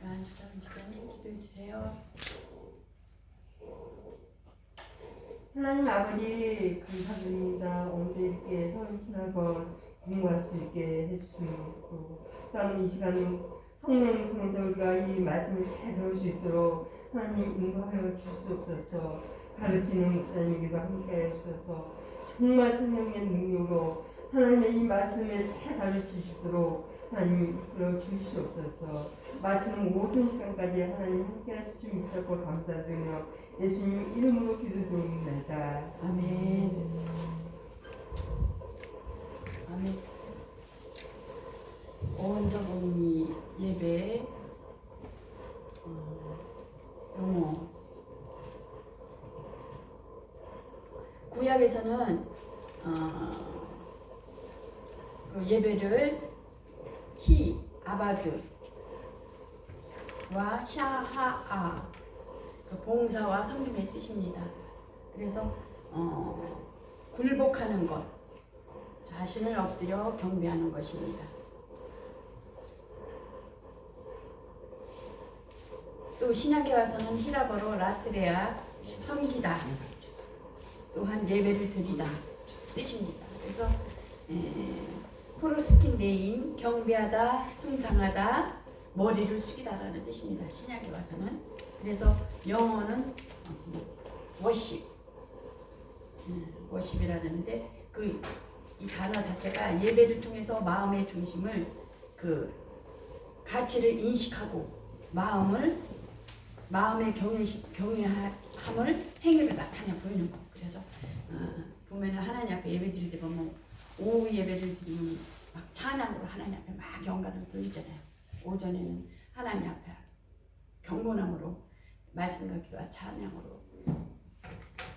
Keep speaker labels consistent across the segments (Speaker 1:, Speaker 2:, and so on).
Speaker 1: 시간 주사님 집사님 기도해 주세요.
Speaker 2: 하나님 아버지 감사드립니다. 오늘 이렇게 성신학원 공부할 수 있게 해주시고 또한 이 시간 성령 통해서 우리가 이 말씀을 잘 배울 수 있도록 하나님 인도하여 주시옵소서. 가르치는 목사님과 함께 해주셔서 정말 성령의 능력으로 하나님의 이 말씀을 잘 가르치시도록 하나님 이끌어 주시옵소서. 마치는 모든 시간까지 하나님 함께 하실 줄 믿었고 감사드리며 예수님 이름으로 기도드립니다.
Speaker 1: 아멘. 아멘. 오원자복리 예배 영어 구약에서는 그 예배를 히 아바드와 샤하아 그 봉사와 섬김의 뜻입니다. 그래서 굴복하는 것, 자신을 엎드려 경배하는 것입니다. 또 신약에 와서는 히라버로 라트레아 섬기다, 또한 예배를 드리다 뜻입니다. 그래서 포로스킨데인 경배하다, 숭상하다, 머리를 숙이다라는 뜻입니다. 신약에 와서는. 그래서 영어는 워십, 워십이라는데 이 단어 자체가 예배를 통해서 마음의 중심을 그 가치를 인식하고 마음의 경외함을 행위로 나타내 보이는 거. 그래서 보면은 하나님 앞에 예배 드릴 때 보면 오후 예배를 드리면 막 찬양으로 하나님 앞에 막 영광을 돌리잖아요. 오전에는 하나님 앞에 경건함으로 말씀과 기도와 찬양으로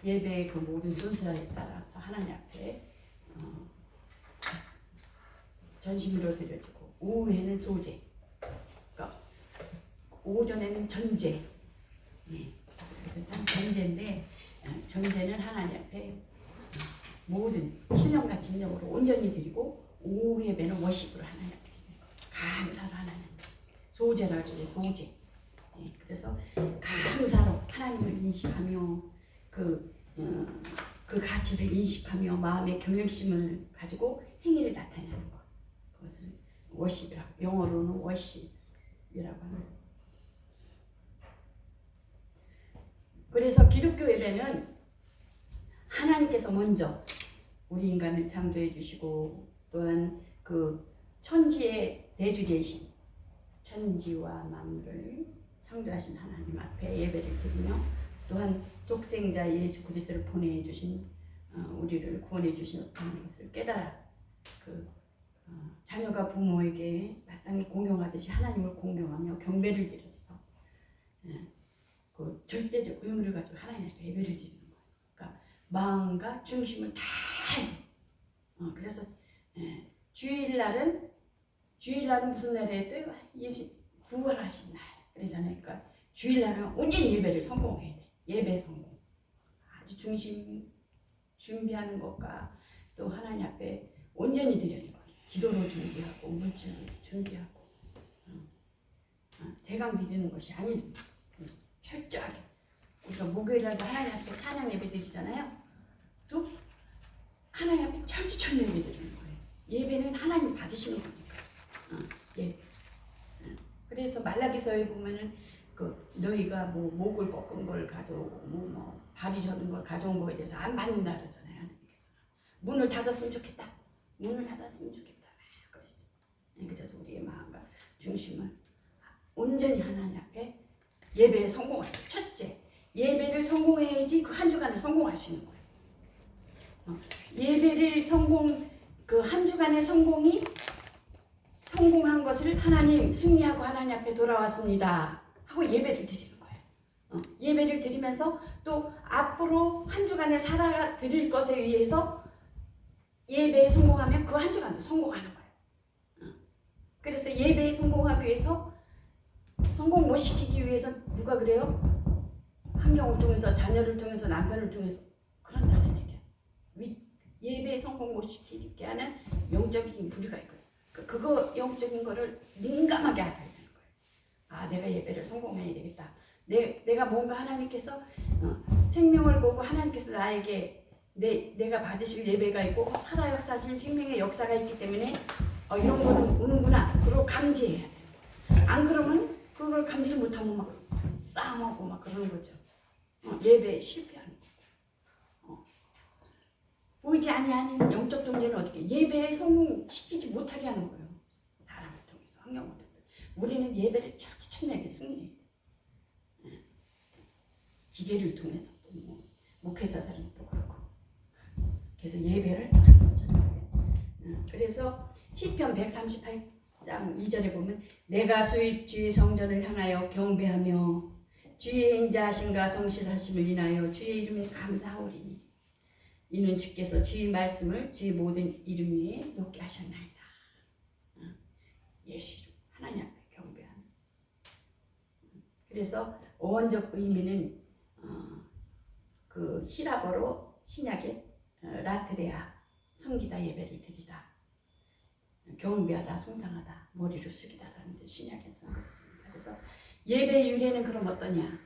Speaker 1: 예배의 그 모든 순서에 따라서 하나님 앞에 전심으로 드려지고, 오후에는 소제, 그러니까 오전에는 전제. 그래서 전제인데 전제는 하나님 앞에 모든 신령과 진정으로 온전히 드리고, 오후 예배는 워십으로 하나님 앞에 드리는 거. 감사로 하나님 소제라고 해요. 소제. 그래서 감사로 하나님을 인식하며 그 가치를 인식하며 마음의 경외심을 가지고 행위를 나타내는 것. 그것을 워십이라고, 영어로는 워십이라고 합니다. 그래서 기독교 예배는 하나님께서 먼저 우리 인간을 창조해 주시고, 또한 그 천지의 대주제이신 천지와 만물을 창조하신 하나님 앞에 예배를 드리며, 또한 독생자 예수 그리스도를 보내주신 우리를 구원해 주셨다는 것을 깨달아 자녀가 부모에게 마땅히 공경하듯이 하나님을 공경하며 경배를 드려서 그 절대적 의무를 가지고 하나님 앞에 예배를 드리는 거예요. 그러니까 마음과 중심을 다 해서 그래서 주일날은 무슨 날이에요? 예수 부활하신 날 그러잖아요. 그러니까 주일날은 온전히 예배를 성공해야 돼. 예배 성공. 아주 중심 준비하는 것과 또 하나님 앞에 온전히 드리는 것. 기도로 준비하고 물질로 준비하고 대강 드리는 것이 아닌 철저하게. 우리가 목요일날도 하나님 앞에 찬양 예배 드리잖아요. 또 하나님 앞에 철저히 예배 드리는 거예요. 예배는 하나님 받으시는 거니까. 예. 그래서 말라기서에 보면은 너희가 뭐 목을 꺾은 걸 가져오고 뭐 발이 저는 걸 가져온 거에 대해서 안 받는다 그러잖아요. 하나님께서 문을 닫았으면 좋겠다. 문을 닫았으면 좋겠다. 그러시죠. 그래서 우리의 마음과 중심을 온전히 하나님 앞에 예배에 성공할 때, 첫째 예배를 성공해야지 그 한 주간을 성공할 수 있는 거예요. 예배를 그 한 주간의 성공한 것을 하나님 승리하고 하나님 앞에 돌아왔습니다 하고 예배를 드리는 거예요. 예배를 드리면서 또 앞으로 한 주간을 살아 드릴 것에 의해서 예배에 성공하면 그 한 주간도 성공하는 거예요. 그래서 예배에 성공하기 위해서, 성공 못 시키기 위해서 누가 그래요? 환경을 통해서, 자녀를 통해서, 남편을 통해서 그런다는 얘기야. 예배에 성공 못 시키게 하는 영적인 부류가 있거든. 그거 영적인 거를 민감하게 알아야 되는 거예요. 아, 내가 예배를 성공해야 되겠다. 내가 뭔가 하나님께서 생명을 보고 하나님께서 나에게 내가 받으실 예배가 있고 살아 역사하실 생명의 역사가 있기 때문에 이런 거는 오는구나. 그걸 감지해야 돼요. 안 그러면 그걸 감지를 못하면 막 싸움하고 막 그러는 거죠. 예배에 실패하는 거. 보이지 아니하는 영적 존재는 어떻게 예배에 성공시키지 못하게 하는 거예요. 사람을 통해서 환경을 통해서. 우리는 예배를 철저하게 승리해야 돼요. 기계를 통해서 또 목회자들은 또 그렇고. 그래서 예배를 철저하게. 그래서 시편 138장 2절에 보면 내가 수입 주의 성전을 향하여 경배하며 주의 인자하심과 성실하심을 인하여 주의 이름에 감사하오리니 이는 주께서 주의 말씀을 주의 모든 이름 위에 높게 하셨나이다. 예수 이름 하나님 앞에 경배하는. 그래서 어원적 의미는 그 히라버로 신약의 라트레아 섬기다 예배를 드리다 경배하다 숭상하다 머리를 숙이다라는 뜻 신약에서 그렇습니다. 그래서 예배 유래는 그럼 어떠냐?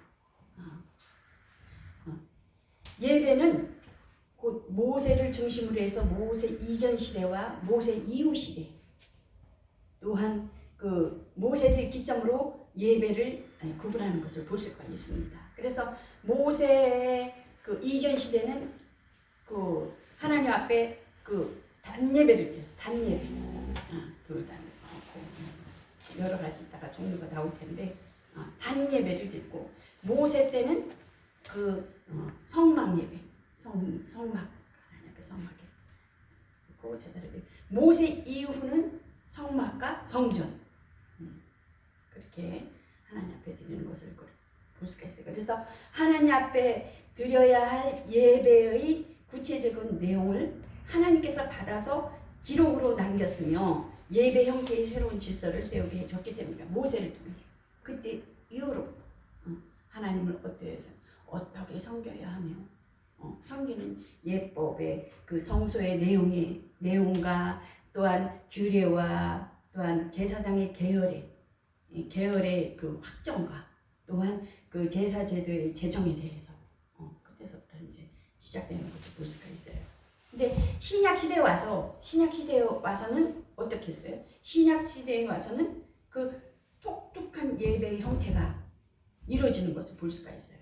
Speaker 1: 예배는 곧 모세를 중심으로 해서 모세 이전 시대와 모세 이후 시대 또한 그 모세를 기점으로 예배를 구분하는 것을 볼 수가 있습니다. 그래서 모세 그 이전 시대는 그 하나님 앞에 그 단예배를 드렸어요. 단예배. 돌단에서 여러 가지 있다가 종류가 나올 텐데 단예배를 드리고 모세 때는 그 성막 예배, 성막 하나님께 성막에 그 제대로 모세 이후는 성막과 성전 그렇게 하나님 앞에 드리는 것을 볼 수가 있어요. 그래서 하나님 앞에 드려야 할 예배의 구체적인 내용을 하나님께서 받아서 기록으로 남겼으며 예배 형태의 새로운 질서를 세우게 해줬기 때문에 모세를 통해서 그때 이후로부터 하나님을 어떻게 섬겨야 하며 섬기는 예법의 그 성소의 내용과 또한 규례와 또한 제사장의 계열의 그 확정과 또한 그 제사 제도의 제정에 대해서 그때서부터 이제 시작되는 것을 볼 수가 있어요. 근데 신약 시대에 와서는 어떻게 했어요? 신약 시대에 와서는 그 독특한 예배의 형태가 이루어지는 것을 볼 수가 있어요.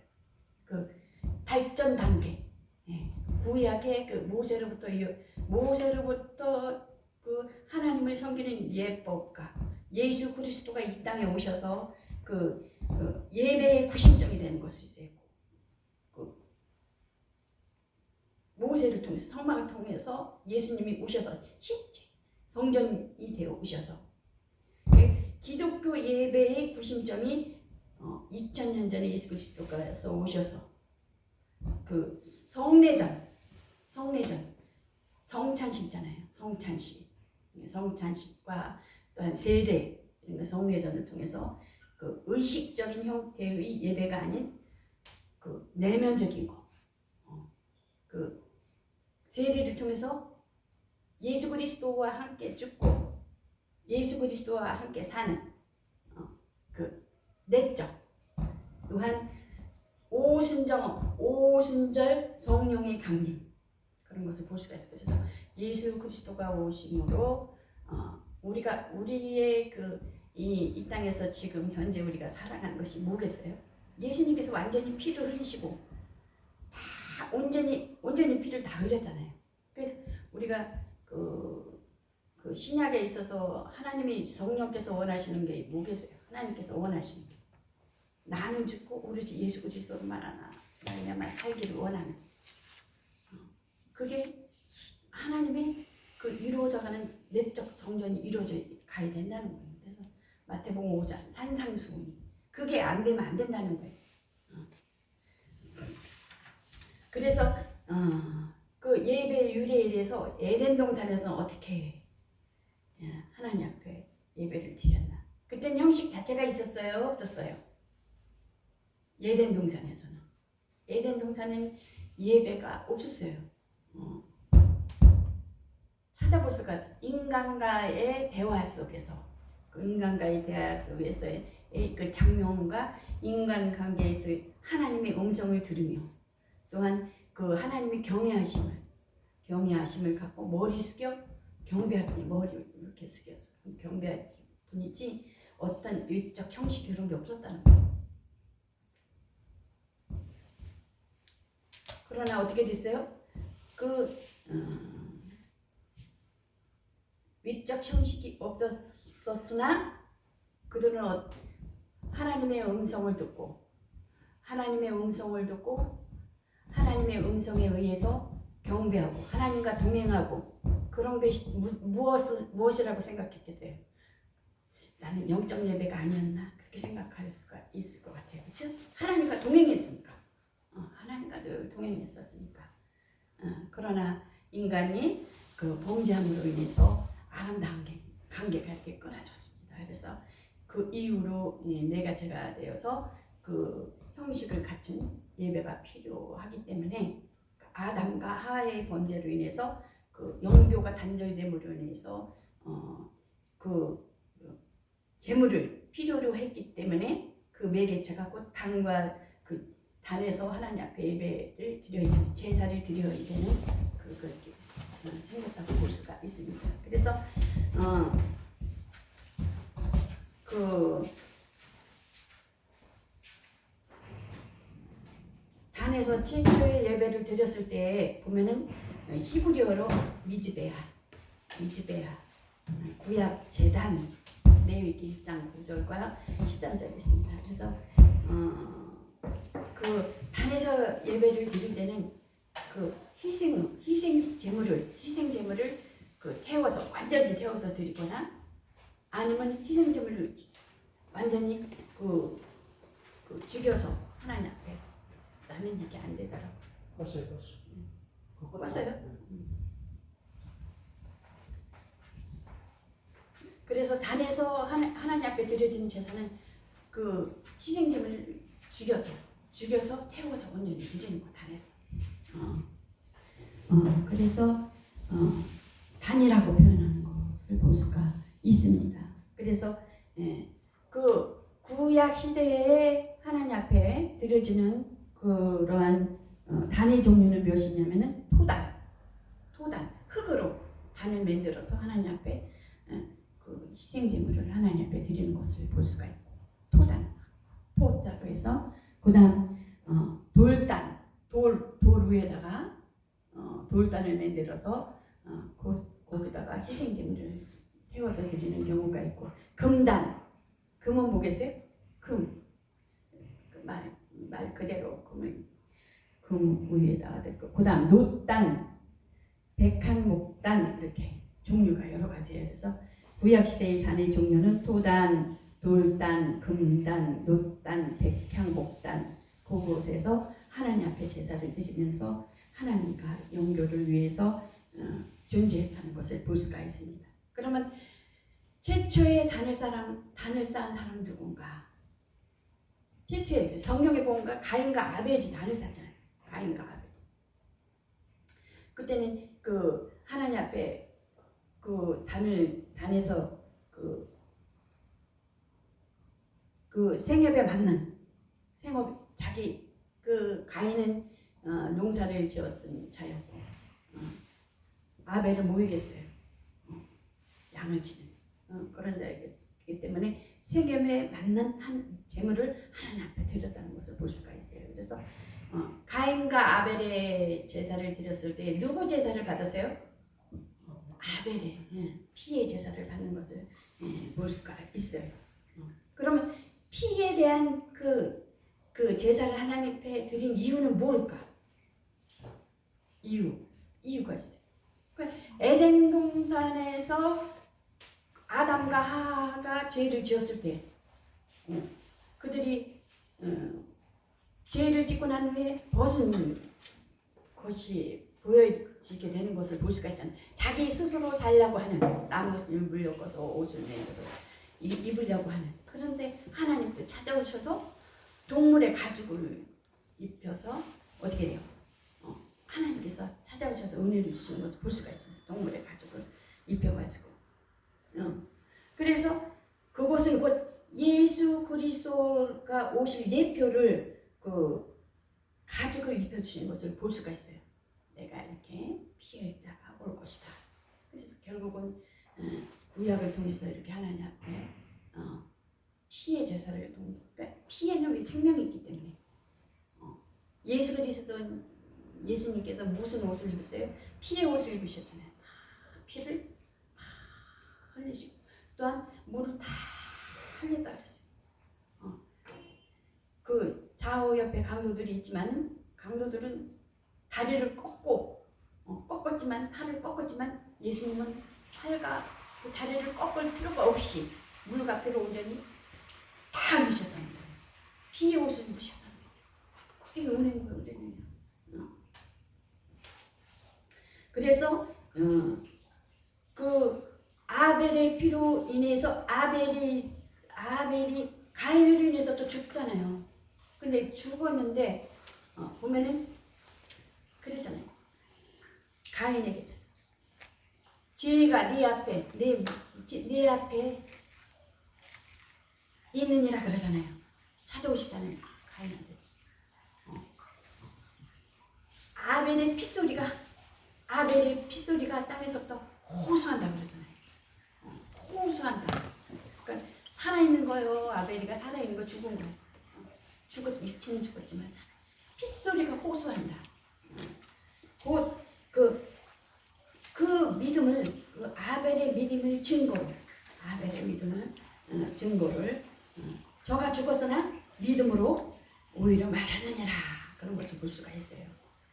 Speaker 1: 그 발전 단계, 구약의 그 모세로부터 그 하나님을 섬기는 예법과 예수 그리스도가 이 땅에 오셔서 그 예배의 구심점이 되는 것을 있어요. 모세를 통해서 성막을 통해서 예수님이 오셔서 실제 성전이 되어 오셔서 기독교 예배의 구심점이 2000년 전에 예수 그리스도께서 오셔서 그 성례전 성찬식 있잖아요. 성찬식과 또한 세례 이런 거 성례전을 통해서 그 의식적인 형태의 예배가 아닌 그 내면적인 거 그 세례를 통해서 예수 그리스도와 함께 죽고 예수 그리스도와 함께 사는 그 내적 또한 오순절 성령의 강림 그런 것을 볼 수가 있어요. 그래서 예수 그리스도가 오심으로 우리의 이 땅에서 지금 현재 우리가 살아가는 것이 뭐겠어요? 예수님께서 완전히 피를 흘리시고 다 온전히 피를 다 흘렸잖아요. 우리가 그 신약에 있어서 하나님이 성령께서 원하시는 게 뭐겠어요? 하나님께서 원하시는 게 나는 죽고 오로지 예수 그리스도로만 말미암아 살기를 원하는 그게 하나님의 그 이루어져가는 내적 성전이 이루어져 가야 된다는 거예요. 그래서 마태복음 5장 산상수훈이 그게 안 되면 안 된다는 거예요. 그래서 그 예배 유래에 대해서 에덴 동산에서 어떻게 하나님 앞에 예배를 드렸나? 그때는 형식 자체가 있었어요, 없었어요? 에덴 동산은 예배가 없었어요. 찾아볼 수가 있어요. 인간과의 대화 속에서 그 인간과의 대화 속에서의 그 장면과 인간 관계에서 하나님의 음성을 들으며 또한 그 하나님의 경외하심을 갖고 머리 숙여 경배하더니 머리 이렇게 숙여서 경배할 뿐이지 어떤 외적 형식 이런 게 없었다는 거예요. 그러나 어떻게 됐어요? 그 외적 형식이 없었으나 그들은 하나님의 음성을 듣고 하나님의 음성에 의해서 경배하고 하나님과 동행하고 그런 것이 무엇이라고 생각했겠어요? 나는 영적 예배가 아니었나 그렇게 생각할 수가 있을 것 같아요. 그렇죠? 하나님과 동행했으니까 하나님과 늘 동행했었으니까 그러나 인간이 그 범죄함으로 인해서 아름다운 관계가 이렇게 끊어졌습니다. 그래서 그 이후로 내가 되어서 그 형식을 갖춘 예배가 필요하기 때문에 아담과 하와의 범죄로 인해서 그 영교가 단절됨으로 인해서 그 제물을 필요로 했기 때문에 그 매개체가 곧 단과 그 단에서 하나님 앞에 예배를 드려야 되는 제사를 드려야 되는 그렇게 생겼다고 볼 수가 있습니다. 그래서 그 단에서 최초의 예배를 드렸을 때 보면은 히브리어로 미즈베아 구약 제단 레위기 1장 9절과 13절이 있습니다. 그래서 그 단에서 예배를 드릴 때는 그 희생 제물을 그 태워서 완전히 태워서 드리거나 아니면 희생 제물을 완전히 그 죽여서 하나님 앞에 나는 이게 안 되더라고.
Speaker 3: 봤어요.
Speaker 1: 봤어요? 그래서 단에서 하나님 앞에 드려진 제사는 그 희생제물을 죽여서 태워서 온전히 드리는 거 단에서. 그래서 단이라고 표현하는 것을 볼 수가 있습니다. 그래서 그 구약 시대에 하나님 앞에 드려지는 그러한 단의 종류는 무엇이냐면은 토단 흙으로 단을 만들어서 하나님 앞에 그 희생제물을 하나님 앞에 드리는 것을 볼 수가 있고 토자로 해서 그다음 돌단 돌 위에다가 돌단을 만들어서 거기다가 희생제물을 태워서 드리는 경우가 있고 금은 뭐겠어요? 말 그대로 금 위에다가 듣고 그다음 놋단, 백향목단 이렇게 종류가 여러 가지예요. 그래서 구약 시대의 단의 종류는 토단, 돌단, 금단, 놋단, 백향목단 그곳에서 하나님 앞에 제사를 드리면서 하나님과 영교를 위해서 존재했다는 것을 볼 수가 있습니다. 그러면 최초의 단을 쌓은 사람 누군가? 최초의 성경에 보면 가인과 아벨이 단을 쌓잖아요. 가인과 아벨. 그때는 그 하나님 앞에 그 단에서 그 생업에 맞는 자기 그 가인은 농사를 지었던 자였고 아벨은 뭐이겠어요? 양을 치는 그런 자이기 때문에 생업에 맞는 한 제물을 하나님 앞에 드렸다는 것을 볼 수가 있어요. 그래서 가인과 아벨의 제사를 드렸을 때 누구 제사를 받았어요? 아벨의 피의 제사를 받는 것을 볼 수가 있어요. 그러면 피에 대한 그 제사를 하나님 앞에 드린 이유는 무엇일까? 이유가 있어요. 에덴 동산에서 아담과 하와가 죄를 지었을 때 그들이 죄를 짓고 난 후에 벗은 것이 보여지게 되는 것을 볼 수가 있잖아요. 자기 스스로 살려고 하는 나무를 물려서 옷을 만들어 입으려고 하는 그런데 하나님도 찾아오셔서 동물의 가죽을 입혀서 어떻게 돼요? 하나님께서 찾아오셔서 은혜를 주시는 것을 볼 수가 있잖아요. 동물의 가죽을 입혀가지고 그래서 그것은 곧 예수 그리스도가 오실 예표를 그 가죽을 입혀주시는 것을 볼 수가 있어요. 내가 이렇게 피할 자가 올 것이다. 그래서 결국은 구약을 통해서 이렇게 하나님 앞에 피의 제사를 그러니까 피에는 우리 생명이 있기 때문에 예수 그리스도는 예수님께서 무슨 옷을 입으세요? 피의 옷을 입으셨잖아요. 피를 흘리시고 또한 물을 다 흘렸다 그랬어요. 그 좌우 옆에 강도들이 있지만 강도들은 다리를 꺾었지만 팔을 꺾었지만 예수님은 팔과 그 다리를 꺾을 필요가 없이 물가피로 온전히 다 입으셨다는 거예요. 피의 옷을 입으셨다는 거예요. 그게 은혜인 거예요. 은혜는. 그래서 그 아벨의 피로 인해서 아벨이 가인으로 인해서 또 죽잖아요. 근데 죽었는데 보면은 그랬잖아요. 가인에게 죄가 네 앞에 네 앞에 있느니라 그러잖아요. 찾아오시잖아요. 가인한테. 아벨의 핏소리가 땅에서부터 호소한다 그러잖아요. 호소한다. 그러니까 살아있는 거요. 아벨이가 살아있는 거 죽은 거예요. 육체는 죽었지만 핏소리가 호소한다. 곧 그 믿음을 그 아벨의 믿음을 증거를 저가 죽었으나 믿음으로 오히려 말하느니라 그런 것을 볼 수가 있어요.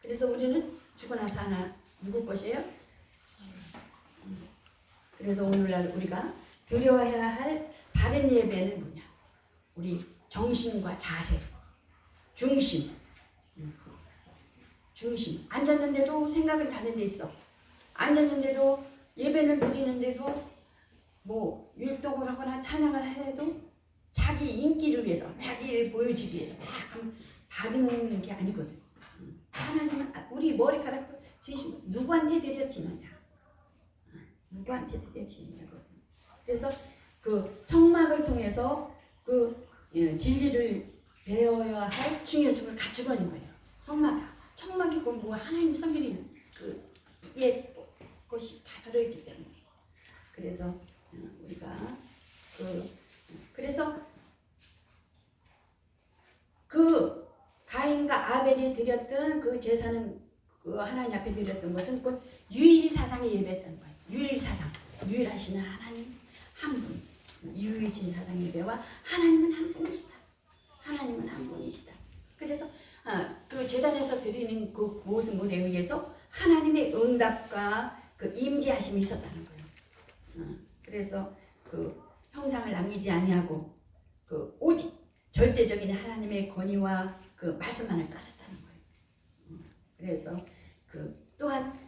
Speaker 1: 그래서 우리는 죽고 나서 하나 누구 것이에요? 그래서 오늘날 우리가 드려야 할 바른 예배는 뭐냐? 우리 정신과 자세, 중심. 앉았는데도 생각은 다른 데 있어. 앉았는데도 예배는 드리는데도 뭐 율동을 하거나 찬양을 해도 자기 인기를 위해서, 자기를 보여주기 위해서 받은 게 아니거든. 하나님은 우리 머리카락도 누구한테 드려지느냐? 누구한테 드려지느냐거든. 그래서 그 성막을 통해서 그 진리를 배워야 할 중요성을 갖추고 있는 거예요. 성막이 뭐 하나님 성결이 그 것이 다 들어있기 때문에. 그래서 우리가 그래서 그 가인과 아벨이 드렸던 그 제사는 그 하나님 앞에 드렸던 것은 곧 유일사상에 예배했던 거예요. 유일하신 하나님 한 분, 유일신 사상 예배와 하나님은 한 분이시다. 그래서 그 제단에서 드리는 그 모습에 의해서 하나님의 응답과 그 임재하심이 있었다는 거예요. 그래서 그 형상을 남기지 아니하고 그 오직 절대적인 하나님의 권위와 그 말씀만을 따졌다는 거예요. 그래서 그 또한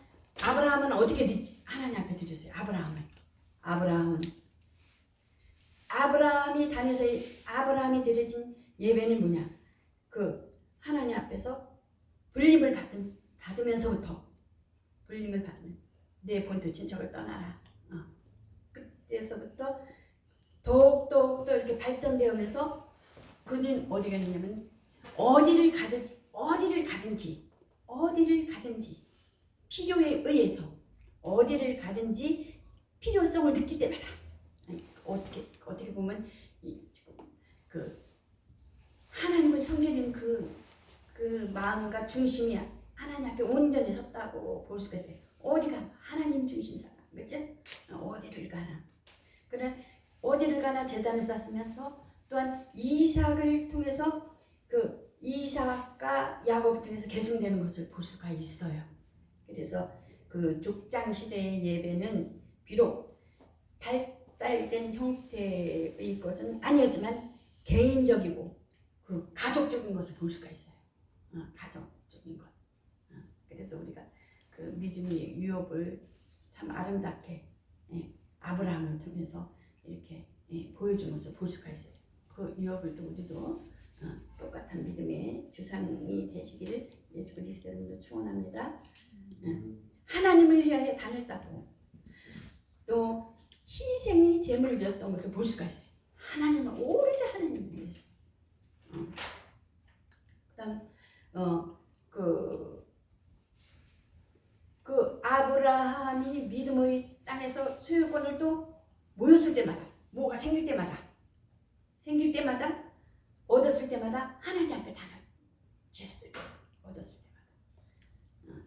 Speaker 1: 아브라함은 어떻게 하나님 앞에 드렸어요? 아브라함이 드려진 예배는 뭐냐? 그 하나님 앞에서 불림을 받으면서부터 불림을 받으면 내 본토 친척을 떠나라. 그때서부터 더욱더 이렇게 발전되면서 그는 어디 갔냐면 어디를 가든지 필요에 의해서 어디를 가든지 필요성을 느낄 때마다 어떻게 보면 그 하나님을 섬기는 그 마음과 중심이 하나님 앞에 온전히 섰다고 볼 수가 있어요. 어디가 하나님 중심사다, 그렇죠? 어디를 가나. 그래 어디를 가나 제단을 쌓으면서 또한 이삭을 통해서 그 이삭과 야곱을 통해서 계승되는 것을 볼 수가 있어요. 그래서 그 족장 시대의 예배는 비록 발달된 형태의 것은 아니었지만 개인적이고 그 가족적인 것을 볼 수가 있어요. 가족적인 것. 그래서 우리가 그 믿음의 유업을 참 아름답게 아브라함을 통해서 이렇게 보여준 것을 볼 수가 있어요. 그 유업을 또 우리도 똑같은 믿음의 주상이 되시기를 예수 그리스도로 축원합니다. 하나님을 위하여 단을 쌓고 또 희생이 제물이었던 것을 볼 수가 있어요. 하나님은 오로지 하나님을 위해서. 그다음 그 아브라함이 믿음의 땅에서 소유권을 또 모였을 때마다, 뭐가 생길 때마다 얻었을 때마다 하나님 앞에 다는 제사를 얻었을 때마다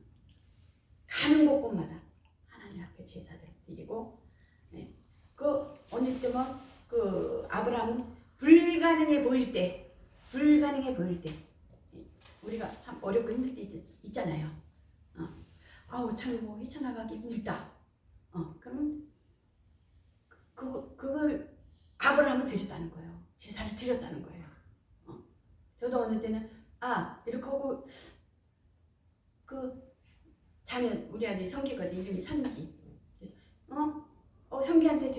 Speaker 1: 가는 곳곳마다 하나님 앞에 제사를 드리고, 그 어느 때면 그 아브라함은 불가능해 보일 때 우리가 참 어렵고 힘들 때 있잖아요. 아우 참 이거 헤쳐나가기 힘들다. 그러면 그걸 아브라함은 드렸다는 거예요. 제사를 드렸다는 거예요. 저도 어느 때는 이렇게 하고 그 자녀 우리 아들이 성기거든. 이름이 성기. 성기한테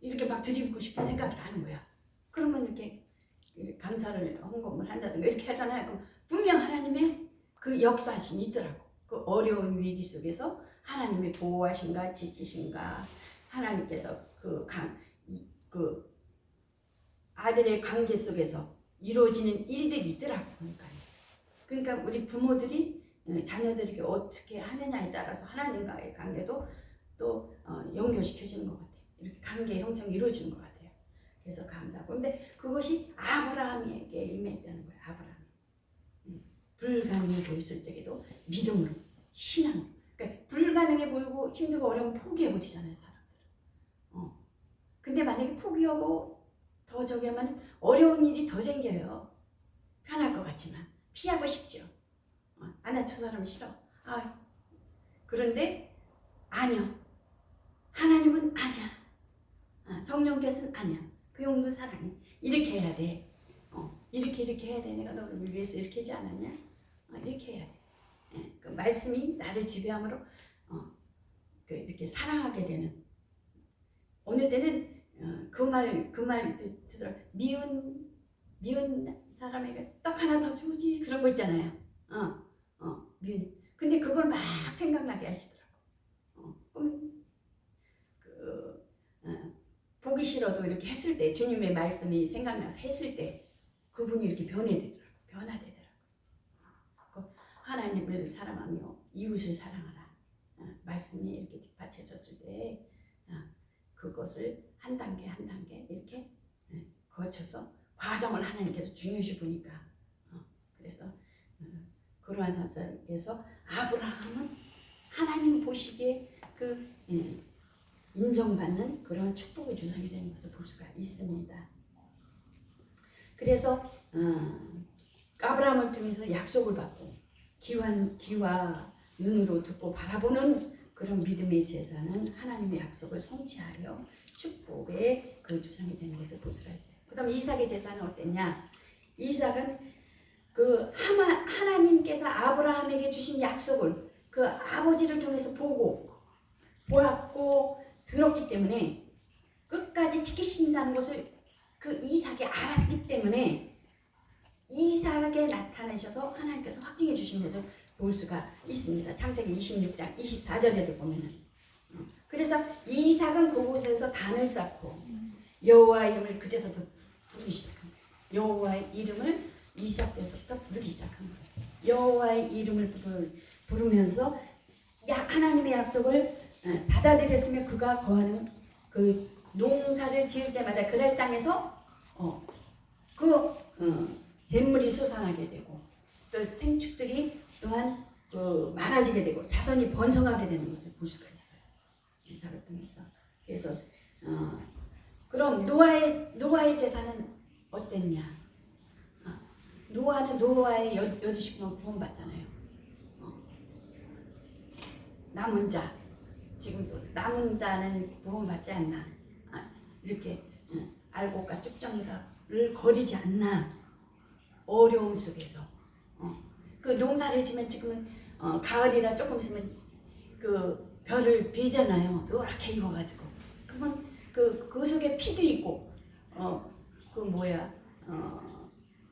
Speaker 1: 이렇게 막 드리고 싶은 생각이 나는 거야. 그러면 이렇게 감사를 헌금을 한다든가 이렇게 하잖아요. 그럼 분명 하나님의 그 역사심이 있더라고. 그 어려운 위기 속에서 하나님의 보호하신가 지키신가, 하나님께서 그 아들의 관계 속에서 이루어지는 일들이 있더라고. 그러니까 우리 부모들이 자녀들에게 어떻게 하느냐에 따라서 하나님과의 관계도 또 연결시켜지는 것 같아요. 이렇게 관계 형성이 이루어지는 것 같아요. 그래서 감사하고. 근데 그것이 아브라함에게 임했다는 거예요. 아브라함. 불가능해 보였을 적에도 믿음으로, 신앙. 그러니까 불가능해 보이고 힘들고 어려우면 포기해버리잖아요, 사람들은. 근데 만약에 포기하고 더 저기 하면 어려운 일이 더 생겨요. 편할 것 같지만 피하고 싶죠. 저 사람 싫어. 그런데 아니요. 하나님은 아니야. 성령께서는 아니야. 그 용도 사랑이 이렇게 해야 돼. 이렇게 해야 돼. 내가 너를 위해서 이렇게 하지 않았냐? 이렇게 해야 돼. 그 말씀이 나를 지배함으로 이렇게 사랑하게 되는. 어느 때는 그 말 듣더라. 미운 사람에게 떡 하나 더 주지, 그런 거 있잖아요. 미운. 근데 그걸 막 생각나게 하시더라고. 그럼 보기 싫어도 이렇게 했을 때, 주님의 말씀이 생각나서 했을 때 그분이 이렇게 변화되더라고. 하나님을 사랑하며 이웃을 사랑하라. 말씀이 이렇게 뒷받쳐졌을 때 그것을 한 단계 이렇게 거쳐서 과정을 하나님께서 중요시 보니까, 그래서 그러한 상태에서 아브라함은 하나님 보시기에 인정받는 그런 축복의 주상이 되는 것을 볼 수가 있습니다. 그래서 아브라함을 통해서 약속을 받고 귀와 눈으로 듣고 바라보는 그런 믿음의 제사는 하나님의 약속을 성취하려 축복의 그 주상이 되는 것을 볼 수가 있어요. 그 다음 이삭의 제사는 어땠냐? 이삭은 하나님께서 아브라함에게 주신 약속을 그 아버지를 통해서 보았고 들었기 때문에 끝까지 지키신다는 것을 그 이삭이 알았기 때문에 이삭에 나타내셔서 하나님께서 확증해 주신 것을 볼 수가 있습니다. 창세기 26장 24절에도 보면은. 그래서 이삭은 그곳에서 단을 쌓고 여호와의 이름을 그때서부터 부르기 시작한 거예요. 여호와의 이름을 이삭 때부터 부르기 시작한 거예요. 여호와의 이름을 부르면서 하나님의 약속을 받아들였으며 그가 거하는 그 농사를 지을 때마다 그날 땅에서 샘물이 솟아나게 되고 또 생축들이 또한 많아지게 되고 자손이 번성하게 되는 것을 볼 수가 있어요. 이삭을 통해서. 그래서 그럼 노아의 제사는 어땠냐? 노아는 노아의 여두식구만 구원받잖아요. 남은 자, 지금도 남은 자는 구원받지 않나? 이렇게 알곡과 쭉정이를 거리지 않나? 어려움 속에서 그 농사를 지면 지금은 가을이라 조금 있으면 그 벼를 베잖아요. 노랗게 익어가지고. 그러면 그 속에 피도 있고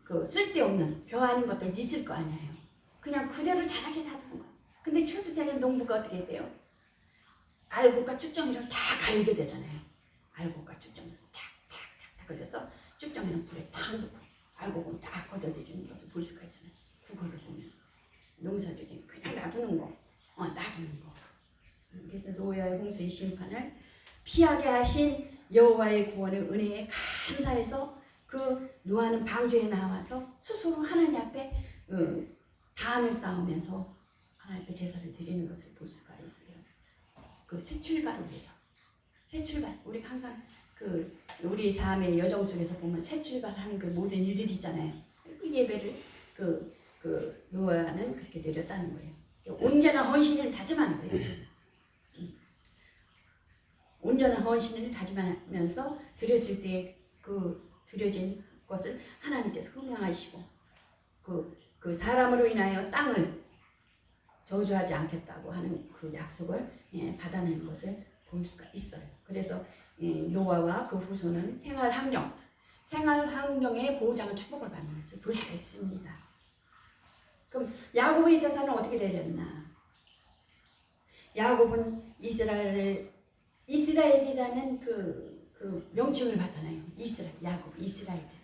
Speaker 1: 그 쓸데없는 벼 아닌 것들 있을 거 아니에요. 그냥 그대로 자라게 놔두는 거야. 근데 추수 때는 농부가 어떻게 돼요? 알곡과 쭉정이를 다 갈게 되잖아요. 알곡과 쭉정이를 탁탁탁탁 걸려서 쭉정이는 불에 탁 넣고 알고 보면 딱 걷어들이는 것을 볼 수가 있잖아요. 그거를 보면서 농사적인 그냥 놔두는 거, 놔두는 거. 그래서 노아의 홍수의 심판을 피하게 하신 여호와의 구원의 은혜에 감사해서 그 노아는 방주에 나와서 스스로 하나님 앞에 담을 쌓으면서 하나님께 제사를 드리는 것을 볼 수가 있어요. 그 새 출발을 위해서, 새 출발. 우리 항상 그 우리 삶의 여정 속에서 보면 새 출발하는 그 모든 일들이 있잖아요. 그 예배를 그 노아는 그렇게 드렸다는 거예요. 온전한 헌신을 다짐하는 거예요. 온전한 헌신을 다짐하면서 드렸을 때 그 드려진 것을 하나님께서 흥량하시고 그 사람으로 인하여 땅을 저주하지 않겠다고 하는 그 약속을 받아내는 것을 볼 수가 있어요. 그래서 노아와 그 후손은 생활 환경의 보호장을 축복을 받는 것을 볼 수가 있습니다. 그럼 야곱의 자손은 어떻게 되렸나? 야곱은 이스라엘이라는 그 명칭을 받잖아요. 야곱, 이스라엘이라는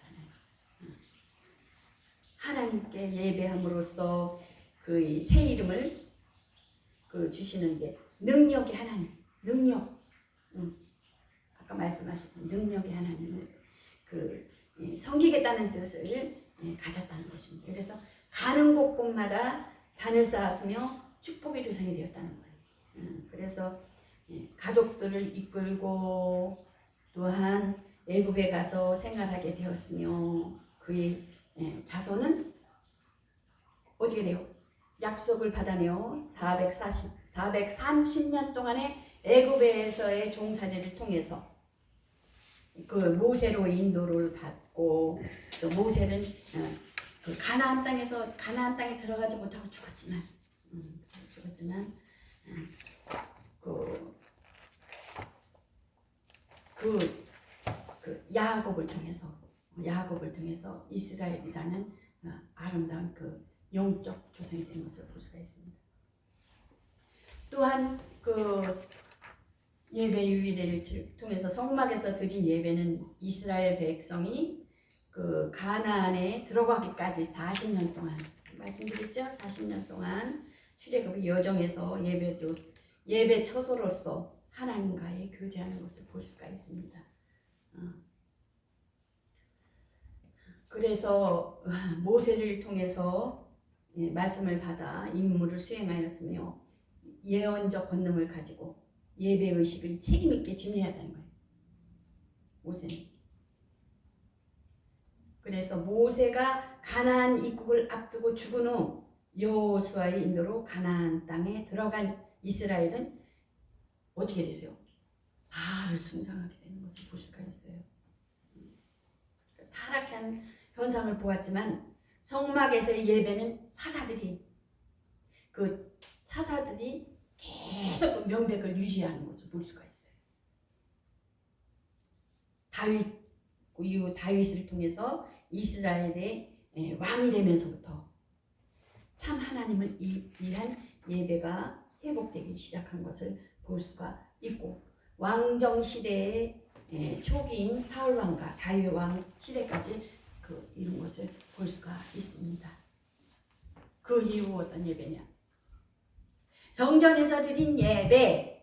Speaker 1: 하나님께 예배함으로써 그 새 이름을 주시는 게 능력의 하나님, 아까 말씀하신 능력의 하나님을 섬기겠다는 뜻을 가졌다는 것입니다. 그래서 가는 곳곳마다 단을 쌓았으며 축복의 조상이 되었다는 거예요. 그래서 가족들을 이끌고 또한 애굽에 가서 생활하게 되었으며 그의 자손은 어떻게 돼요? 약속을 받아내어 430년 동안의 애굽에서의 종살이를 통해서 그 모세로 인도를 받고 또 모세는 그 가나안 땅에 들어가지 못하고 죽었지만 그 야곱을 통해서 이스라엘이라는 아름다운 그 영적 조상이 된 것을 볼 수가 있습니다. 또한 그 예배 유일을 통해서 성막에서 드린 예배는 이스라엘 백성이 그 가나안에 들어가기까지 40년 동안 말씀드렸죠? 40년 동안 출애굽의 여정에서 예배 처소로서 하나님과의 교제하는 것을 볼 수가 있습니다. 그래서 모세를 통해서 말씀을 받아 임무를 수행하였으며 예언적 권능을 가지고 예배 의식을 책임 있게 지내야 한다는 거예요. 모세는. 그래서 모세가 가나안 입국을 앞두고 죽은 후 여호수아의 인도로 가나안 땅에 들어간 이스라엘은 어떻게 되세요? 바알을 숭상하게 되는 것을 볼 수가 있어요. 타락한 현상을 보았지만 성막에서의 예배는 사사들이 계속 그 명백을 유지하는 것을 볼 수가 있어요. 이후 다윗을 통해서 이스라엘의 왕이 되면서부터 참 하나님을 위한 예배가 회복되기 시작한 것을 볼 수가 있고 왕정 시대의 초기인 사울 왕과 다윗 왕 시대까지 이런 것을 볼 수가 있습니다. 그 이후 어떤 예배냐? 정전에서 드린 예배.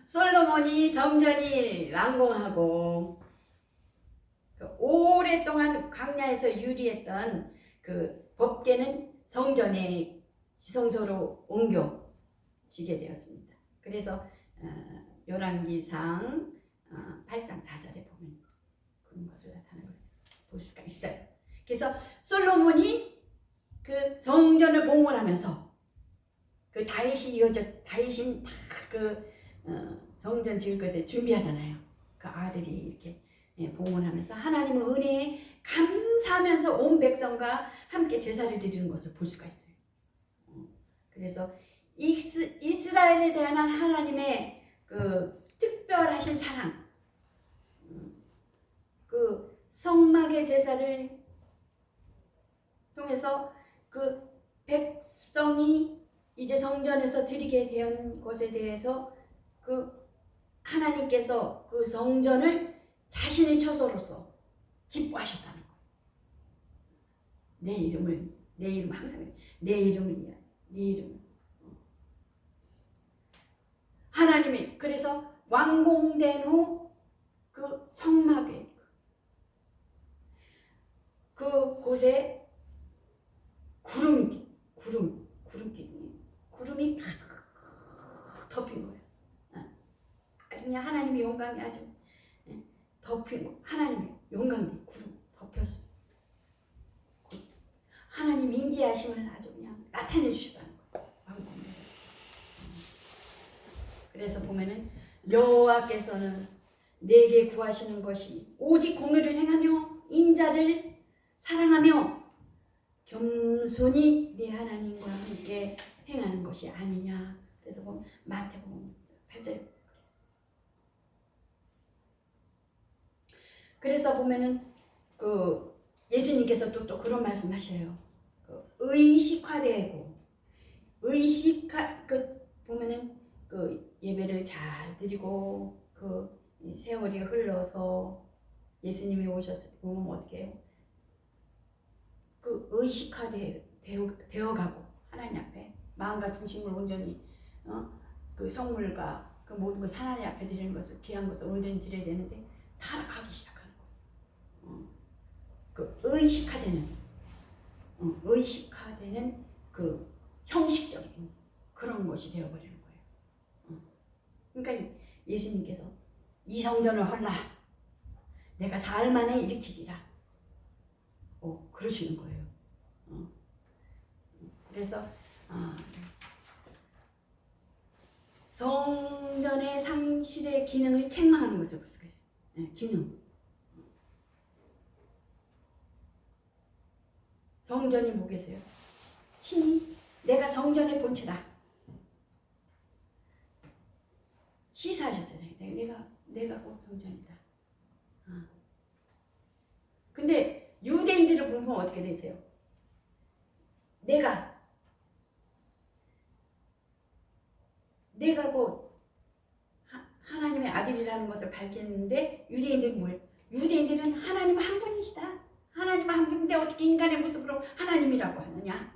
Speaker 1: 솔로몬이 성전이 완공하고 오랫동안 광야에서 유리했던 그 법궤는 성전의 지성소로 옮겨지게 되었습니다. 그래서 열왕기상 8장 4절에 보면 그런 것을 나타내고 볼 수가 있어요. 그래서 솔로몬이 그 성전을 봉헌하면서 그 다윗이 다 그 성전 지을 것에 준비하잖아요. 그 아들이 이렇게 봉헌하면서 하나님의 은혜에 감사하면서 온 백성과 함께 제사를 드리는 것을 볼 수가 있어요. 그래서 이스라엘에 대한 하나님의 그 특별하신 사랑, 그 성막의 제사를 통해서 그 백성이 이제 성전에서 드리게 된 것에 대해서 그 하나님께서 그 성전을 자신의 처소로서 기뻐하셨다는 거예요. 내 이름 항상 내 이름을 하나님이 그래서 완공된 후 그 성막에 그 곳에 구름이 가득 덮인 거예요. 아주 그냥 하나님의 영광이 아주 덮인 거. 하나님의 영광이 구름 덮였어요. 하나님 임재하심을 아주 그냥 나타내 주시다는 거예요. 그래서 보면은 여호와께서는 내게 구하시는 것이 오직 공의를 행하며 인자를 사랑하며 겸손히 네 하나님과 함께 행하는 것이 아니냐. 그래서 보면 마태복음 8절. 그래서 보면은 그 예수님께서 또 그런 말씀하셔요. 그 의식화되고 그 보면은 그 예배를 잘 드리고 그 세월이 흘러서 예수님이 오셨을 때 보면 어떻게 해요? 그 의식화되어가고 하나님 앞에 마음과 중심을 온전히 그 성물과 그 모든 것 하나님 앞에 드리는 것을 귀한 것을 온전히 드려야 되는데 타락하기 시작하는 거예요. 그 의식화되는 그 형식적인 그런 것이 되어버리는 거예요. 그러니까 예수님께서 이 성전을 헐라 내가 사흘 만에 일으키리라 그러시는 거예요. 그래서 성전의 상실의 기능을 책망하는 거죠. 기능. 성전이 뭐겠어요? 친히 내가 성전의 본체다. 시사하셨어요. 내가 곧 성전이다. 근데 유대인들을 보면 어떻게 되세요? 내가 곧 하나님의 아들이라는 것을 밝혔는데 유대인들은 뭐예요? 유대인들은 하나님 한 분이시다. 하나님 한 분인데 어떻게 인간의 모습으로 하나님이라고 하느냐?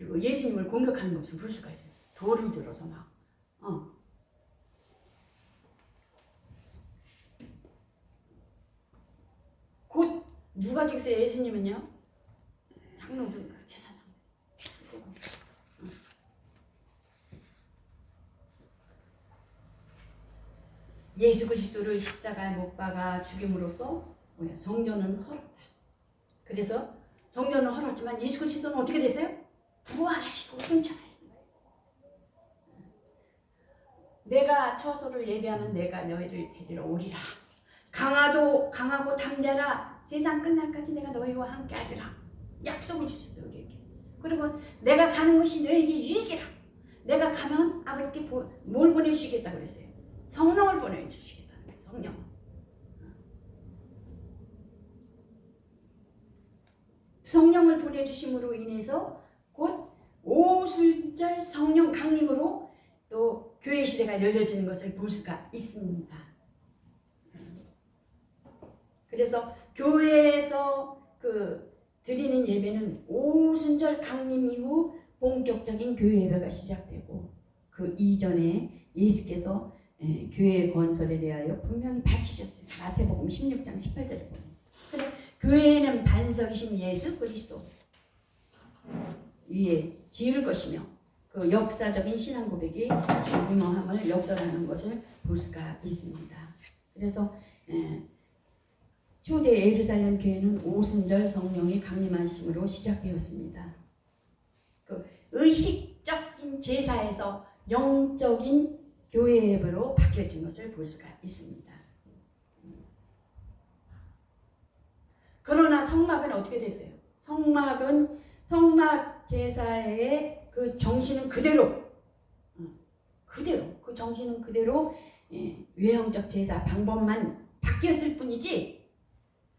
Speaker 1: 예수님을 공격하는 것을 볼 수가 있어요. 돌을 들어서 곧 누가 죽였어요? 예수님은요? 장로들 제사장. 예수 그리스도를 십자가에 못 박아 죽임으로써 성전은 헐었다. 그래서 성전은 헐었지만 예수 그리스도는 어떻게 됐어요? 부활하시고 승천하시는 거예요. 내가 처소를 예비하면 내가 너희를 데리러 오리라. 강하고 담대라. 세상 끝날까지 내가 너희와 함께 하리라. 약속을 주셨어요, 우리에게. 그리고 내가 가는 것이 너희에게 유익이라. 내가 가면 아버지께 뭘 보내주시겠다 그랬어요. 성령을 보내주시겠다는 거예요. 성령. 성령을 보내주심으로 인해서 곧 오순절 성령 강림으로 또 교회 시대가 열려지는 것을 볼 수가 있습니다. 그래서 교회에서 드리는 예배는 오순절 강림 이후 본격적인 교회 예배가 시작되고 그 이전에 예수께서 교회 건설에 대하여 분명히 밝히셨어요. 마태복음 16장 18절에 보면. 근데 교회는 반석이신 예수 그리스도 위에 지을 것이며 그 역사적인 신앙 고백이 중요함을 역설하는 것을 볼 수가 있습니다. 그래서 초대 예루살렘 교회는 오순절 성령이 강림하심으로 시작되었습니다. 그 의식적인 제사에서 영적인 교회 예배로 바뀌어진 것을 볼 수가 있습니다. 그러나 성막은 어떻게 됐어요? 성막 제사의 그 정신은 그대로 그 정신은 그대로 외형적 제사 방법만 바뀌었을 뿐이지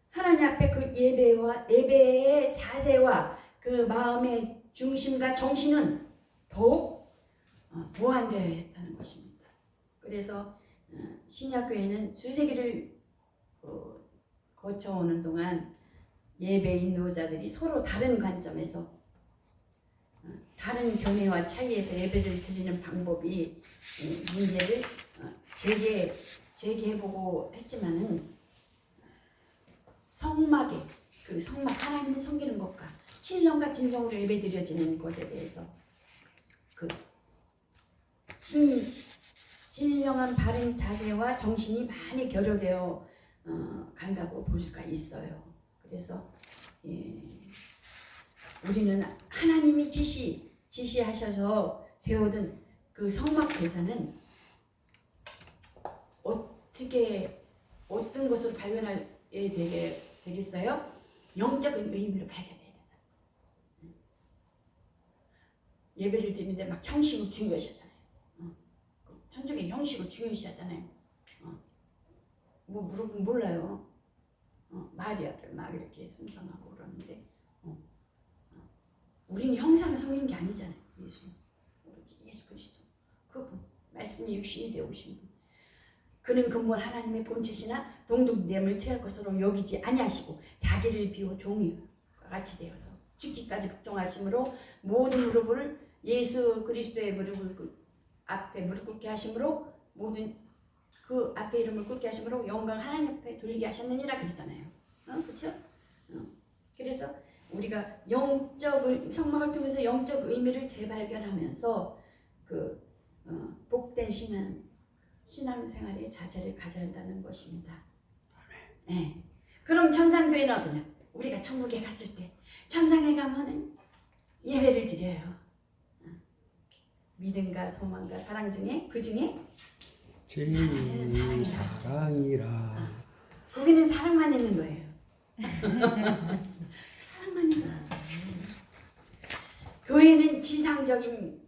Speaker 1: 하나님 앞에 그 예배의 자세와 그 마음의 중심과 정신은 더욱 보완되어야 했다는 것입니다. 그래서 신약교회는 수세기를 거쳐오는 동안 예배 인도자들이 서로 다른 관점에서 다른 교회와 차이에서 예배를 드리는 방법이 문제를 제기해보고 했지만은 성막에 그 성막 하나님을 섬기는 것과 신령과 진정으로 예배 드려지는 것에 대해서 그 신령한 바른 자세와 정신이 많이 결여되어 간다고 볼 수가 있어요. 그래서 우리는 하나님이 지시하셔서 세우던 그 성막 대사는 어떤 것으로 발견해야 되겠어요? 영적인 의미로 발견해야 된다. 예배를 드리는데 막 형식을 중요시하잖아요. 천주교 형식을 중요시하잖아요. 뭐 물어보면 몰라요. 마리아를 막 이렇게 순상하고 그러는데 우리는 형상을 섬기는 게 아니잖아요. 예수 그리스도 그분 말씀이 육신이 되어 오신 분. 그는 근본 하나님의 본체시나 동등됨을 취할 것으로 여기지 아니하시고 자기를 비워 종이와 같이 되어서 죽기까지 복종하심으로 모든 무릎을 예수 그리스도의 앞에 무릎 꿇게 하심으로 모든 그 앞에 이름을 꿇게 하심으로 영광 하나님 앞에 돌리게 하셨느니라 그랬잖아요. 그렇죠? 그래서 우리가 성막을 통해서 영적 의미를 재발견하면서 복된 신앙생활의 자세를 가져야 한다는 것입니다. 네. 그럼 천상교회는 어떠냐? 우리가 천국에 갔을 때 천상에 가면은 예배를 드려요. 믿음과 소망과 사랑 중에 그 중에
Speaker 3: 제일 사랑이라.
Speaker 1: 거기는 사랑만 있는 거예요. 사랑만 있는 거예요. 교회는 지상적인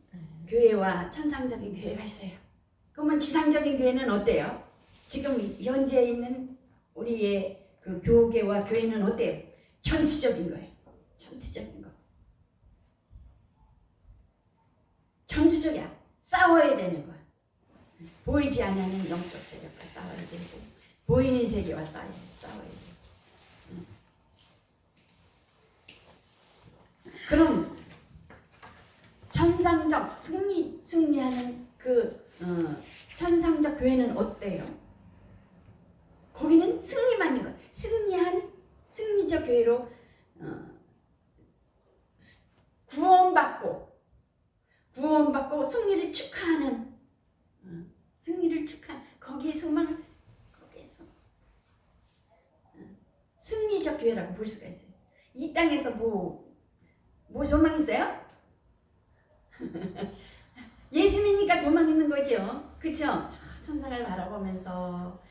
Speaker 1: 교회와 천상적인 교회가 있어요. 그러면 지상적인 교회는 어때요? 지금 현재 있는 우리의 그 교계와 교회는 어때요? 전투적인 거예요. 전투적인 거. 전투적이야. 싸워야 되는 거야. 보이지 않는 영적 세력과 싸워야 되고 보이는 세계와 싸워야 돼. 그럼 천상적 승리하는 천상적 교회는 어때요? 거기는 승리만인 거예요. 승리적 교회로 구원받고 승리를 축하하는 거기에 소망을 승리적 교회라고 볼 수가 있어요. 이 땅에서 뭐 소망 있어요? 예수님이니까 소망 있는 거죠. 그렇죠? 천상을 바라보면서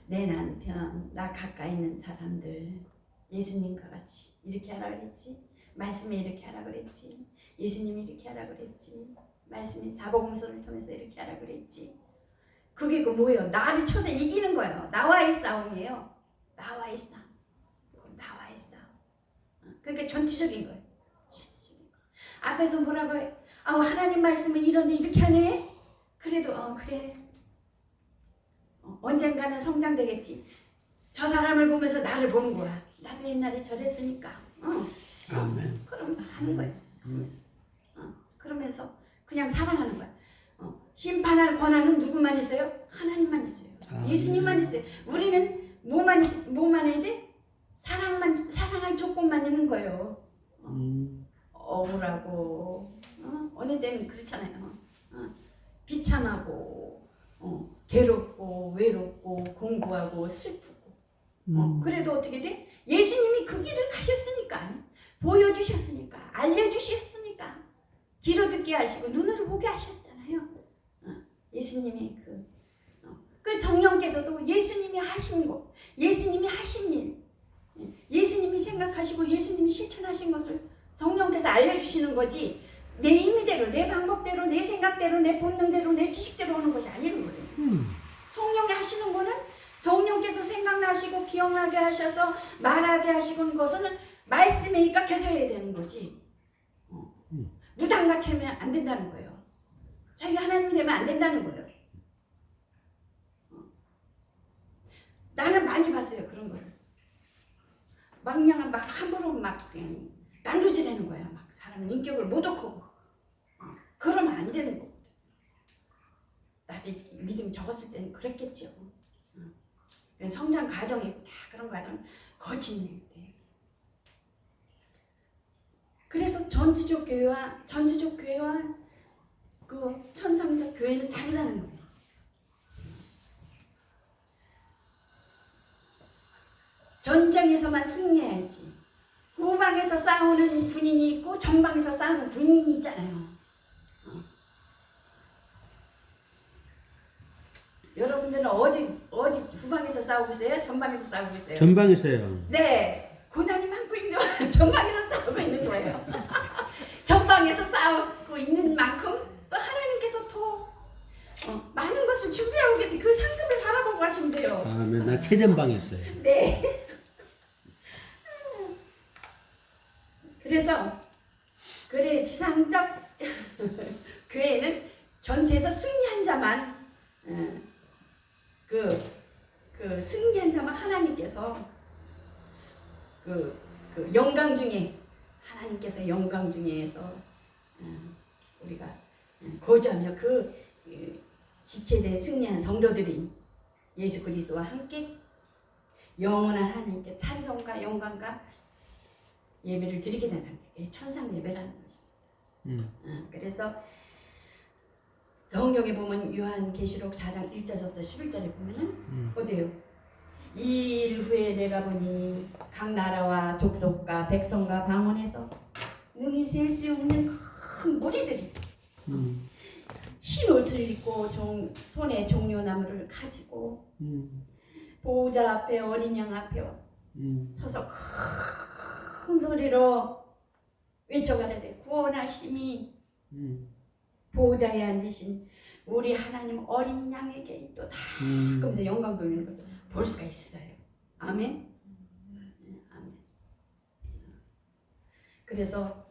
Speaker 1: 내 남편, 나 가까이 있는 사람들 예수님과 같이 이렇게 하라 그랬지. 말씀에 이렇게 하라 그랬지. 예수님이 이렇게 하라 그랬지. 말씀이 사복음서를 통해서 이렇게 하라 그랬지. 그게 뭐예요? 나를 쳐서 이기는 거예요. 나와의 싸움이에요. 나와의 싸움. 그러니까 전투적인 거예요. 앞에서 뭐라고 해? 하나님 말씀은 이런데 이렇게 하네? 그래도 그래. 언젠가는 성장되겠지. 저 사람을 보면서 나를 보는 거야. 나도 옛날에 저랬으니까.
Speaker 3: 아멘.
Speaker 1: 그러면서 하는 거야. 그러면서 그냥 사랑하는 거야. 심판할 권한은 누구만 있어요? 하나님만 있어요. 예수님만 있어요. 우리는 뭐만 해야 돼? 사랑할 조건만 있는 거예요. 억울하고 어느 때는 그렇잖아요. 비참하고 괴롭고 외롭고 공부하고 슬프고 그래도 어떻게 돼? 예수님이 그 길을 가셨으니까 보여주셨으니까 알려주셨으니까 귀로 듣게 하시고 눈으로 보게 하셨잖아요. 예수님이 그 성령께서도 예수님이 하신 것, 예수님이 하신 일, 예수님이 생각하시고 예수님이 실천하신 것을 성령께서 알려주시는 거지 내 임의대로, 내 방법대로, 내 생각대로, 내 본능대로, 내 지식대로 오는 것이 아니는 거예요. 성령이 하시는 거는 성령께서 생각나시고 기억나게 하셔서 말하게 하시는 것은 말씀에 입각해서 해야 되는 거지. 무당같이 하면 안 된다는 거예요. 자기가 하나님 되면 안 된다는 거예요. 나는 많이 봤어요. 그런 거를. 막 그냥 막 함부로 막 그냥 난도질하는 거야. 막 사람 인격을 모독하고. 그러면 안 되는 거거든. 나도 믿음 적었을 때는 그랬겠죠. 성장 과정이 다 그런 과정 거치는데. 그래서 전투적 교회와 그 천상적 교회는 다르다는 거예요. 전장에서만 승리해야지. 후방에서 싸우는 군인이 있고 전방에서 싸우는 군인이 있잖아요. 여러분들은 어디 후방에서 싸우고 있어요? 전방에서 싸우고 있어요?
Speaker 3: 전방에서요.
Speaker 1: 네, 고난이 많고 있는 전방에서 싸우고 있는 거예요. 전방에서 싸우고 있는 만큼 또 하나님께서 더 많은 것을 준비하고 계세요. 그 상급을 바라보고 하시면 돼요.
Speaker 3: 아멘. 나 최전방에 있어요.
Speaker 1: 네. 그래서 그래 지상적 교회는 전체에서 승리한 자만 그 승리한 자만 하나님께서 그 영광 중에 하나님께서 영광 중에서 우리가 거주하며 그 지체된 승리한 성도들이 예수 그리스도와 함께 영원한 하나님께 찬송과 영광과 예배를 드리게 되는 게 천상 예배라는 것입니다. 그래서 성경에 보면 요한계시록 4장 1절부터 11절에 보면은 어때요? 이 일 후에 내가 보니 각 나라와 족속과 백성과 방언에서 능히 셀 수 없는 큰 무리들이 흰 옷을 입고 손에 종려나무를 가지고 보호자 앞에 어린 양 앞에 서서 큰 소리로 외쳐가라되 구원하심이 보호자에 앉으신 우리 하나님 어린 양에게 있도다. 그러면서 영광 돌리는 것을 볼 수가 있어요. 아멘. 아멘. 그래서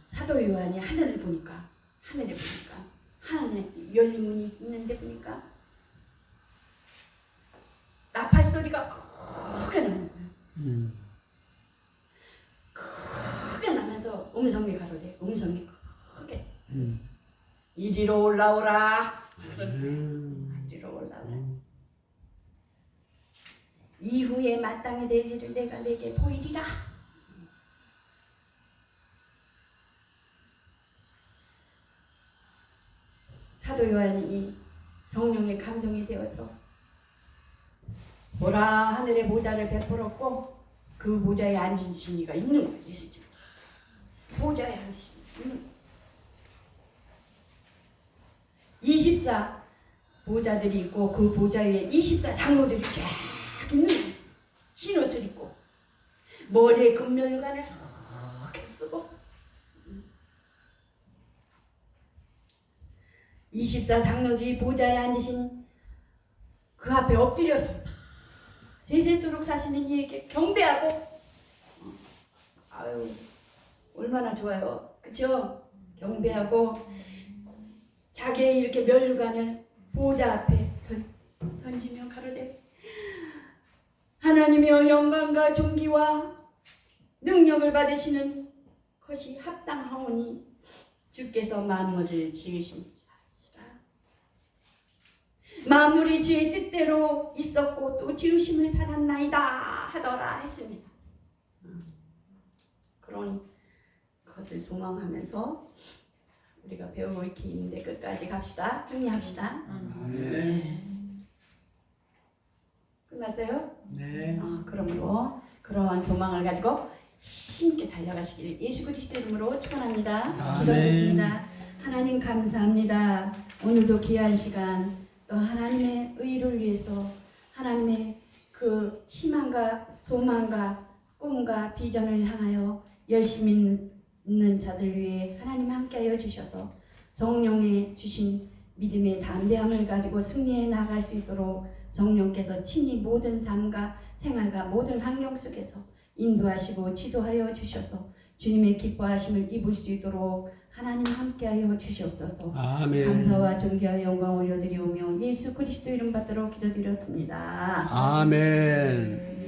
Speaker 1: 사도 요한이 하늘에 보니까 하늘에 열린 문이 있는데 보니까 나팔 소리가 크게 나는 거예요. 크게 나면서 음성이 가로되 음성이 크게 이리로 올라오라. 이리로 올라오라. 이후에 마땅히 될 일을 내가 내게 보이리라. 사도 요한이 성령의 감동이 되어서 보라 하늘의 보좌를 베풀었고 그 보좌에 앉으신 이가 있는 거예요. 예수님 보좌에 앉으신 있는 거예요. 24 보좌들이 있고 그 보좌 위에 24 장로들이 쫙 있는 거예요. 흰 옷을 입고 머리에 금멸관을 이렇게 쓰고 24 장로들이 보좌에 앉으신 그 앞에 엎드려서 세세토록 사시는 이에게 경배하고 아유 얼마나 좋아요. 그쵸? 경배하고 자기의 이렇게 면류관을 보좌 앞에 던지며 가로되 하나님의 영광과 존귀와 능력을 받으시는 것이 합당하오니 주께서 만물을 지으신 만물이 주의 뜻대로 있었고 또 지으심을 받았나이다 하더라 했습니다. 그런 것을 소망하면서 우리가 배우고 이렇게 있는데 끝까지 갑시다. 승리합시다. 네. 끝났어요?
Speaker 3: 네.
Speaker 1: 그러므로 그러한 소망을 가지고 힘있게 달려가시길 예수 그리스도 이름으로 축원합니다. 기도하겠습니다. 하나님 감사합니다. 오늘도 귀한 시간 또 하나님의 의를 위해서 하나님의 그 희망과 소망과 꿈과 비전을 향하여 열심히 있는 자들 위해 하나님 함께하여 주셔서 성령의 주신 믿음의 담대함을 가지고 승리해 나갈 수 있도록 성령께서 친히 모든 삶과 생활과 모든 환경 속에서 인도하시고 지도하여 주셔서 주님의 기뻐하심을 입을 수 있도록 하나님 함께하여 주시옵소서.
Speaker 3: 아멘.
Speaker 1: 감사와 존귀와 영광을 올려드리오며 예수 그리스도 이름 받들어 기도드렸습니다.
Speaker 3: 아멘.